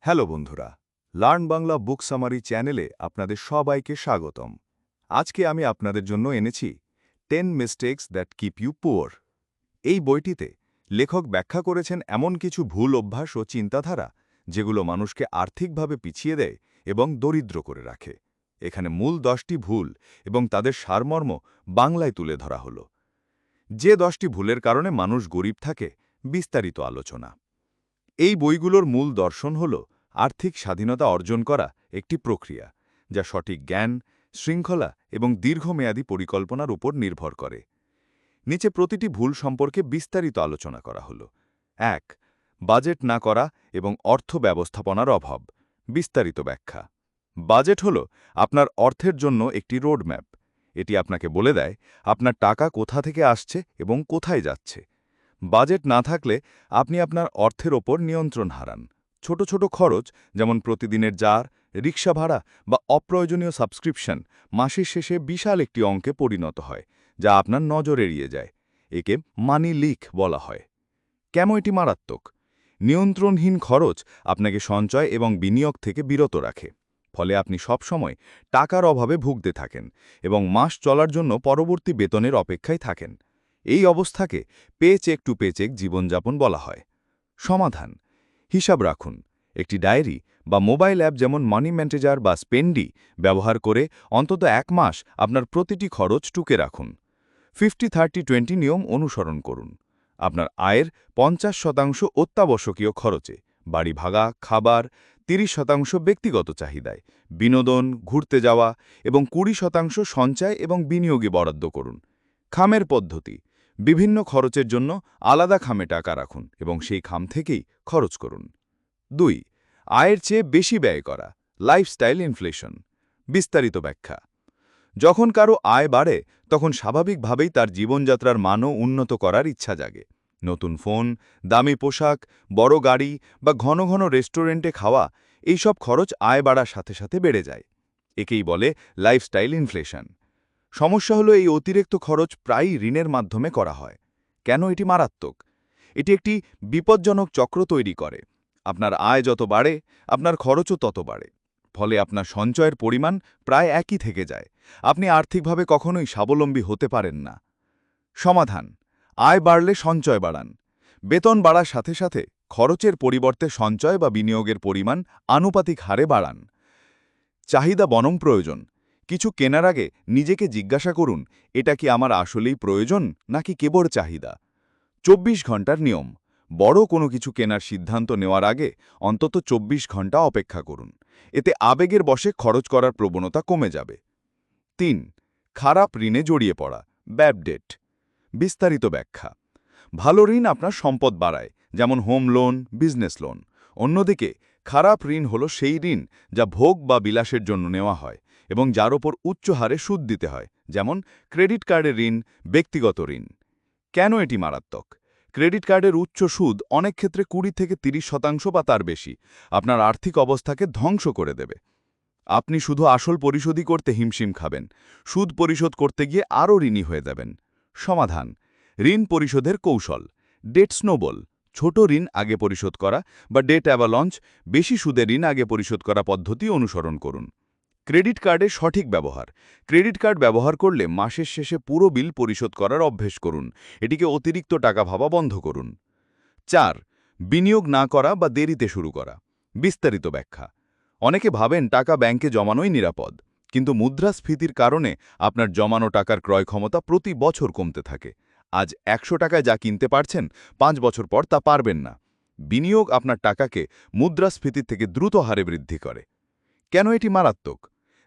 Hello বন্ধুরা, learn Bangla বুক summary চ্যানেলে আপনাদের সবাইকে স্বাগতম। আজকে আমি আপনাদের জন্য এনেছি 10 mistakes that keep you poor. এই বইটিতে লেখক ব্যাখ্যা করেছেন এমন কিছু ভুল অভ্যাস ও চিন্তাধারা যেগুলো মানুষকে আর্থিকভাবে পিছিয়ে দেয় এবং দরিদ্র করে রাখে। এখানে মূল 10টি ভুল এবং তাদের সারমর্ম বাংলায় তুলে ধরা হলো। যে 10টি ভুলের কারণে মানুষ গরিব থাকে, বিস্তারিত আলোচনা। এই বইগুলোর মূল দর্শন হল আর্থিক স্বাধীনতা অর্জন করা একটি প্রক্রিয়া, যা সঠিক জ্ঞান, শৃঙ্খলা এবং দীর্ঘমেয়াদী পরিকল্পনার উপর নির্ভর করে। নিচে প্রতিটি ভুল সম্পর্কে বিস্তারিত আলোচনা করা হল। ১. বাজেট না করা এবং অর্থ ব্যবস্থাপনার অভাব। বিস্তারিত ব্যাখ্যা। বাজেট হল আপনার অর্থের জন্য একটি রোডম্যাপ। এটি আপনাকে বলে দেয় আপনার টাকা কোথা থেকে আসছে এবং কোথায় যাচ্ছে। বাজেট না থাকলে আপনি আপনার অর্থের ওপর নিয়ন্ত্রণ হারান। ছোট ছোট খরচ, যেমন প্রতিদিনের জার, রিক্সা ভাড়া বা অপ্রয়োজনীয় সাবস্ক্রিপশন, মাসের শেষে বিশাল একটি অঙ্কে পরিণত হয়, যা আপনার নজর এড়িয়ে যায়। একে মানি লিক বলা হয়। কেন এটি মারাত্মক? নিয়ন্ত্রণহীন খরচ আপনাকে সঞ্চয় এবং বিনিয়োগ থেকে বিরত রাখে। ফলে আপনি সবসময় টাকার অভাবে ভুগতে থাকেন এবং মাস চলার জন্য পরবর্তী বেতনের অপেক্ষায় থাকেন। এই অবস্থাকে pay check to pay check জীবনযাপন বলা হয়। সমাধান: হিসাব রাখুন। একটি ডায়েরি বা মোবাইল অ্যাপ যেমন মানি ম্যানেজার বা স্পেন্ডি ব্যবহার করে অন্তত 1 মাস আপনার প্রতিটি খরচ টুকে রাখুন। 50-30-20 নিয়ম অনুসরণ করুন। আপনার আয়ের 50% অত্যাবশ্যকীয় খরচে, বাড়ি ভাড়া, খাবার; 30% ব্যক্তিগত চাহিদায়, বিনোদন, ঘুরতে যাওয়া; এবং 20% সঞ্চয় এবং বিনিয়োগে বরাদ্দ করুন। খামের পদ্ধতি: বিভিন্ন খরচের জন্য আলাদা খামে টাকা রাখুন এবং সেই খাম থেকেই খরচ করুন। 2. আয়ের চেয়ে বেশি ব্যয় করা, লাইফস্টাইল ইনফ্লেশন। বিস্তারিত ব্যাখ্যা। যখন কারো আয় বাড়ে, তখন স্বাভাবিকভাবেই তার জীবনযাত্রার মানও উন্নত করার ইচ্ছা জাগে। নতুন ফোন, দামি পোশাক, বড় গাড়ি বা ঘন ঘন রেস্টুরেন্টে খাওয়া, এইসব খরচ আয় বাড়ার সাথে সাথে বেড়ে যায়। একেই বলে লাইফস্টাইল ইনফ্লেশন। সমস্যা হলো এই অতিরিক্ত খরচ প্রায়ই ঋণের মাধ্যমে করা হয়। কেন এটি মারাত্মক? এটি একটি বিপজ্জনক চক্র তৈরি করে। আপনার আয় যত বাড়ে, আপনার খরচও তত বাড়ে। ফলে আপনার সঞ্চয়ের পরিমাণ প্রায় একই থেকে যায়। আপনি আর্থিকভাবে কখনোই স্বাবলম্বী হতে পারেন না। সমাধান: আয় বাড়লে সঞ্চয় বাড়ান। বেতন বাড়ার সাথে সাথে খরচের পরিবর্তে সঞ্চয় বা বিনিয়োগের পরিমাণ আনুপাতিক হারে বাড়ান। চাহিদা বনাম প্রয়োজন: কিছু কেনার আগে নিজেকে জিজ্ঞাসা করুন, এটা কি আমার আসলেই প্রয়োজন নাকি কেবল চাহিদা। 24 ঘন্টার নিয়ম: বড় কোনো কিছু কেনার সিদ্ধান্ত নেওয়ার আগে অন্তত 24 ঘন্টা অপেক্ষা করুন। এতে আবেগের বশে খরচ করার প্রবণতা কমে যাবে। 3. খারাপ ঋণে জড়িয়ে পড়া, ব্যাড ডেট। বিস্তারিত ব্যাখ্যা। ভালো ঋণ আপনার সম্পদ বাড়ায়, যেমন হোম লোন, বিজনেস লোন। অন্যদিকে খারাপ ঋণ হলো সেই ঋণ যা ভোগ বা বিলাসের জন্য নেওয়া হয় এবং যার ওপর উচ্চ হারে সুদ দিতে হয়, যেমন ক্রেডিট কার্ডের ঋণ, ব্যক্তিগত ঋণ। কেন এটি মারাত্মক? ক্রেডিট কার্ডের উচ্চ সুদ অনেক ক্ষেত্রে 20-30% বা তার বেশি আপনার আর্থিক অবস্থাকে ধ্বংস করে দেবে। আপনি শুধু আসল পরিশোধই করতে হিমশিম খাবেন, সুদ পরিশোধ করতে গিয়ে আরও ঋণী হয়ে যাবেন। সমাধান: ঋণ পরিশোধের কৌশল। ডেট স্নোবল: ছোট ঋণ আগে পরিশোধ করা, বা ডেট অ্যাভালঞ্চ, বেশি সুদের ঋণ আগে পরিশোধ করা পদ্ধতি অনুসরণ করুন। ক্রেডিট কার্ডের সঠিক ব্যবহার। ক্রেডিট কার্ড ব্যবহার করলে মাসের শেষে পুরো বিল পরিশোধ করার অভ্যেস করুন। এটিকে অতিরিক্ত টাকা ভাবা বন্ধ করুন। 4. বিনিয়োগ না করা বা দেরিতে শুরু করা। বিস্তারিত ব্যাখ্যা। অনেকে ভাবেন টাকা ব্যাংকে জমানোই নিরাপদ, কিন্তু মুদ্রাস্ফীতির কারণে আপনার জমানো টাকার ক্রয় ক্ষমতা প্রতি বছর কমতে থাকে। আজ 100 টাকায় যা কিনতে পারছেন, 5 বছর পর তা পারবেন না। বিনিয়োগ আপনার টাকাকে মুদ্রাস্ফীতির থেকে দ্রুত হারে বৃদ্ধি করে। কেন এটি মারাত্মক?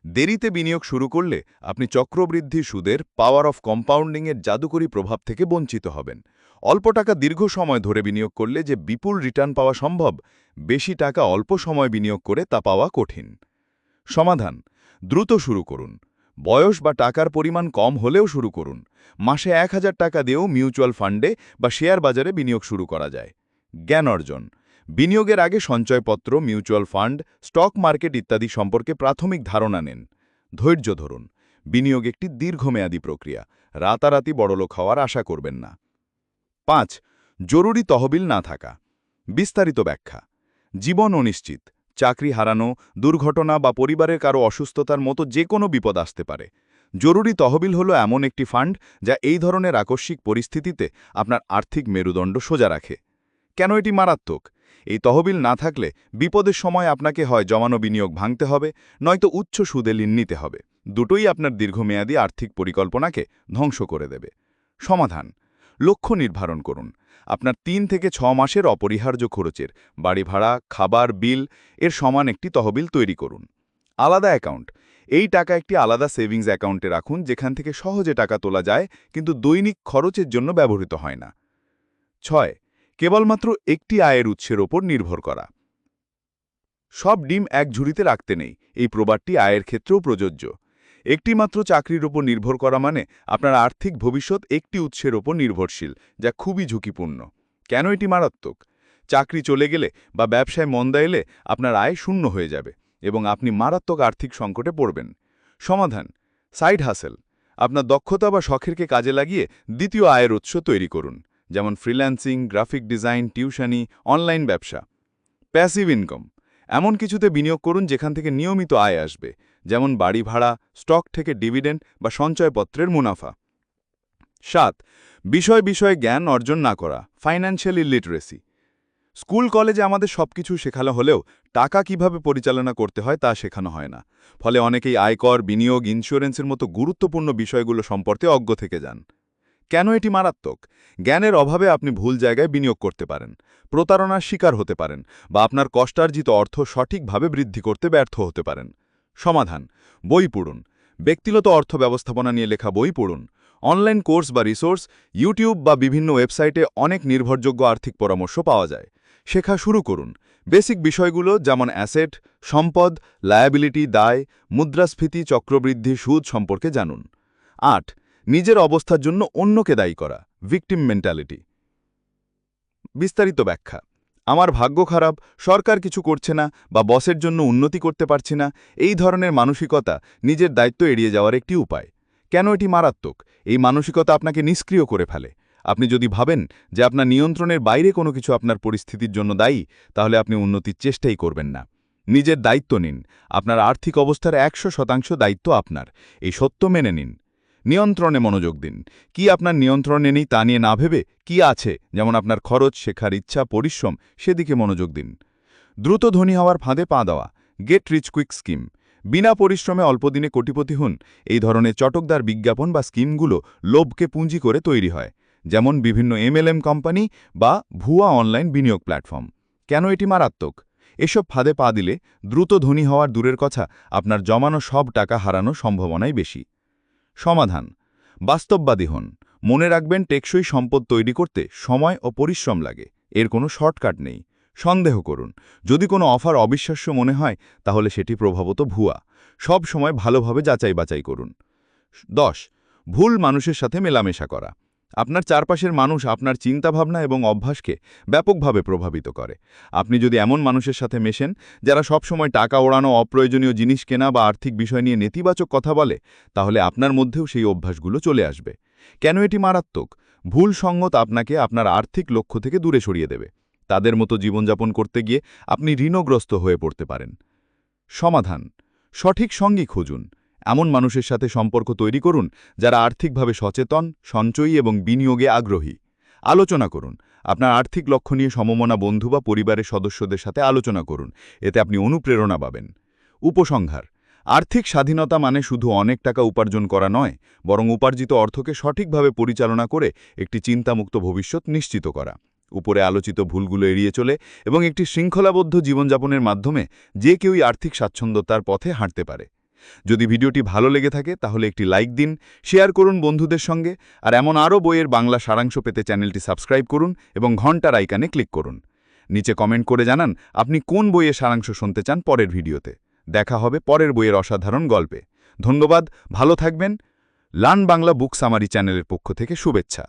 দেরিতে বিনিয়োগ শুরু করলে আপনি চক্রবৃদ্ধি সুদের, পাওয়ার অফ কম্পাউন্ডিংয়ের জাদুকরী প্রভাব থেকে বঞ্চিত হবেন। অল্প টাকা দীর্ঘ সময় ধরে বিনিয়োগ করলে যে বিপুল রিটার্ন পাওয়া সম্ভব, বেশি টাকা অল্প সময় বিনিয়োগ করে তা পাওয়া কঠিন। সমাধান: দ্রুত শুরু করুন। বয়স বা টাকার পরিমাণ কম হলেও শুরু করুন। মাসে 1000 টাকা দিয়েও মিউচুয়াল ফান্ডে বা শেয়ার বাজারে বিনিয়োগ শুরু করা যায়। জ্ঞান অর্জন: বিনিয়োগের আগে সঞ্চয়পত্র, মিউচুয়াল ফান্ড, স্টক মার্কেট ইত্যাদি সম্পর্কে প্রাথমিক ধারণা নিন। ধৈর্য ধরুন। বিনিয়োগ একটি দীর্ঘমেয়াদী প্রক্রিয়া। রাতারাতি বড়লোক হওয়ার আশা করবেন না। 5. জরুরি তহবিল না থাকা। বিস্তারিত ব্যাখ্যা। জীবন অনিশ্চিত, চাকরি হারানো, দুর্ঘটনা বা পরিবারের কারো অসুস্থতার মতো যে কোনো বিপদ আসতে পারে। জরুরি তহবিল হলো এমন একটি ফান্ড যা এই ধরনের আকস্মিক পরিস্থিতিতে আপনার আর্থিক মেরুদণ্ড সোজা রাখে। কেন এটি মারাত্মক? এই তহবিল না থাকলে বিপদের সময় আপনাকে হয় জমানো বিনিয়োগ ভাঙতে হবে, নয়তো উচ্চ সুদে ঋণ নিতে হবে। দুটোই আপনার দীর্ঘমেয়াদী আর্থিক পরিকল্পনাকে ধ্বংস করে দেবে। সমাধান: লক্ষ্য নির্ধারণ করুন। আপনার 3 থেকে 6 মাসের অপরিহার্য খরচের বাড়ি ভাড়া, খাবার, বিল এর সমান একটি তহবিল তৈরি করুন। আলাদা অ্যাকাউন্ট: এই টাকা একটি আলাদা সেভিংস অ্যাকাউন্টে রাখুন, যেখান থেকে সহজে টাকা তোলা যায় কিন্তু দৈনিক খরচের জন্য ব্যবহৃত হয় না। 6. কেবলমাত্র একটি আয়ের উৎসের ওপর নির্ভর করা। সব ডিম এক ঝুড়িতে রাখতে নেই, এই প্রবাদটি আয়ের ক্ষেত্রেও প্রযোজ্য। একটি মাত্র চাকরির ওপর নির্ভর করা মানে আপনার আর্থিক ভবিষ্যৎ একটি উৎসের ওপর নির্ভরশীল, যা খুবই ঝুঁকিপূর্ণ। কেন এটি মারাত্মক? চাকরি চলে গেলে বা ব্যবসায় মন্দা এলে আপনার আয় শূন্য হয়ে যাবে এবং আপনি মারাত্মক আর্থিক সংকটে পড়বেন। সমাধান: সাইড হাসেল। আপনার দক্ষতা বা শখেরকে কাজে লাগিয়ে দ্বিতীয় আয়ের উৎস তৈরি করুন, যেমন ফ্রিল্যান্সিং, গ্রাফিক ডিজাইন, টিউশনি, অনলাইন ব্যবসা। প্যাসিভ ইনকাম: এমন কিছুতে বিনিয়োগ করুন যেখান থেকে নিয়মিত আয় আসবে, যেমন বাড়ি ভাড়া, স্টক থেকে ডিভিডেন্ড বা সঞ্চয়পত্রের মুনাফা। 7. বিষয়ে জ্ঞান অর্জন না করা, ফাইন্যান্সিয়াল ইলিটারেসি। স্কুল কলেজে আমাদের সবকিছু শেখানো হলেও টাকা কিভাবে পরিচালনা করতে হয় তা শেখানো হয় না। ফলে অনেকেই আয়কর, বিনিয়োগ, ইন্স্যুরেন্সের মতো গুরুত্বপূর্ণ বিষয়গুলো সম্পর্কে অজ্ঞ থেকে যান। কেন এটি মারাত্মক? জ্ঞানের অভাবে আপনি ভুল জায়গায় বিনিয়োগ করতে পারেন, প্রতারণার শিকার হতে পারেন বা আপনার কষ্টার্জিত অর্থ সঠিকভাবে বৃদ্ধি করতে ব্যর্থ হতে পারেন। সমাধান: বই পড়ুন। ব্যক্তিগত অর্থ ব্যবস্থাপনা নিয়ে লেখা বই পড়ুন। অনলাইন কোর্স বা রিসোর্স, ইউটিউব বা বিভিন্ন ওয়েবসাইটে অনেক নির্ভরযোগ্য আর্থিক পরামর্শ পাওয়া যায়। শেখা শুরু করুন। বেসিক বিষয়গুলো যেমন অ্যাসেট, সম্পদ, লায়াবিলিটি, দায়, মুদ্রাস্ফীতি, চক্রবৃদ্ধি, সুদ সম্পর্কে জানুন। 8. নিজের অবস্থার জন্য অন্যকে দায়ী করা, ভিকটিম মেন্টালিটি। বিস্তারিত ব্যাখ্যা: আমার ভাগ্য খারাপ, সরকার কিছু করছে না বা বসের জন্য উন্নতি করতে পারছি না, এই ধরনের মানসিকতা নিজের দায়িত্ব এড়িয়ে যাওয়ার একটি উপায়। কেন এটি মারাত্মক? এই মানসিকতা আপনাকে নিষ্ক্রিয় করে ফেলে। আপনি যদি ভাবেন যে আপনার নিয়ন্ত্রণের বাইরে কোনো কিছু আপনার পরিস্থিতির জন্য দায়ী, তাহলে আপনি উন্নতির চেষ্টাই করবেন না। নিজের দায়িত্ব নিন। আপনার আর্থিক অবস্থার 100% দায়িত্ব আপনার। এই সত্য মেনে নিন। নিয়ন্ত্রণে মনোযোগ দিন। কি আপনার নিয়ন্ত্রণে নেই তা নিয়ে না ভেবে কি আছে, যেমন আপনার খরচ, শেখার ইচ্ছা, পরিশ্রম, সেদিকে মনোযোগ দিন। দ্রুত ধনী হওয়ার ফাঁদে পা দেওয়া, গেট রিচ কুইক স্কিম। বিনা পরিশ্রমে অল্পদিনে কোটিপতি হন, এই ধরনের চটকদার বিজ্ঞাপন বা স্কিমগুলো লোভকে পুঁজি করে তৈরি হয়, যেমন বিভিন্ন MLM কোম্পানি বা ভুয়া অনলাইন বিনিয়োগ প্ল্যাটফর্ম। কেন এটি মারাত্মক? এসব ফাঁদে পা দিলে দ্রুত ধনী হওয়ার দূরের কথা, আপনার জমানো সব টাকা হারানোর সম্ভাবনাই বেশি। সমাধান: বাস্তববাদী হন। মনে রাখবেন, টেকসই সম্পদ তৈরি করতে সময় ও পরিশ্রম লাগে, এর কোনো শর্টকাট নেই। সন্দেহ করুন। যদি কোনো অফার অবিশ্বাস্য মনে হয়, তাহলে সেটি প্রভাবত ভুয়া। সব সময় ভালোভাবে যাচাই বাছাই করুন। 10. ভুল মানুষের সাথে মেলামেশা করা। আপনার চারপাশের মানুষ আপনার চিন্তাভাবনা এবং অভ্যাসকে ব্যাপকভাবে প্রভাবিত করে। আপনি যদি এমন মানুষের সাথে মেশেন যারা সবসময় টাকা ওড়ানো, অপ্রয়োজনীয় জিনিস কেনা বা আর্থিক বিষয় নিয়ে নেতিবাচক কথা বলে, তাহলে আপনার মধ্যেও সেই অভ্যাসগুলো চলে আসবে। কেন এটি মারাত্মক? ভুল সঙ্গত আপনাকে আপনার আর্থিক লক্ষ্য থেকে দূরে সরিয়ে দেবে। তাদের মতো জীবনযাপন করতে গিয়ে আপনি ঋণগ্রস্ত হয়ে পড়তে পারেন। সমাধান: সঠিক সঙ্গী খুঁজুন। এমন মানুষের সাথে সম্পর্ক তৈরি করুন যারা আর্থিকভাবে সচেতন, সঞ্চয়ী এবং বিনিয়োগে আগ্রহী। আলোচনা করুন। আপনার আর্থিক লক্ষ্য নিয়ে সমমনা বন্ধু বা পরিবারের সদস্যদের সাথে আলোচনা করুন, এতে আপনি অনুপ্রেরণা পাবেন। উপসংহার: আর্থিক স্বাধীনতা মানে শুধু অনেক টাকা উপার্জন করা নয়, বরং উপার্জিত অর্থকে সঠিকভাবে পরিচালনা করে একটি চিন্তামুক্ত ভবিষ্যৎ নিশ্চিত করা। উপরে আলোচিত ভুলগুলো এড়িয়ে চলে এবং একটি শৃঙ্খলাবদ্ধ জীবনযাপনের মাধ্যমে যে কেউই আর্থিক স্বাচ্ছন্দ্যতার পথে হাঁটতে পারে। যদি ভিডিওটি ভালো লেগে থাকে তাহলে একটি লাইক দিন, শেয়ার করুন বন্ধুদের সঙ্গে, আর এমন আরও বইয়ের বাংলা সারাংশ পেতে চ্যানেলটি সাবস্ক্রাইব করুন এবং ঘন্টার আইকনে ক্লিক করুন। নিচে কমেন্ট করে জানান আপনি কোন বইয়ের সারাংশ শুনতে চান পরের ভিডিওতে। দেখা হবে পরের বইয়ের অসাধারণ গল্পে। ধন্যবাদ, ভালো থাকবেন। লার্ন বাংলা বুক সামারি চ্যানেলের পক্ষ থেকে শুভেচ্ছা।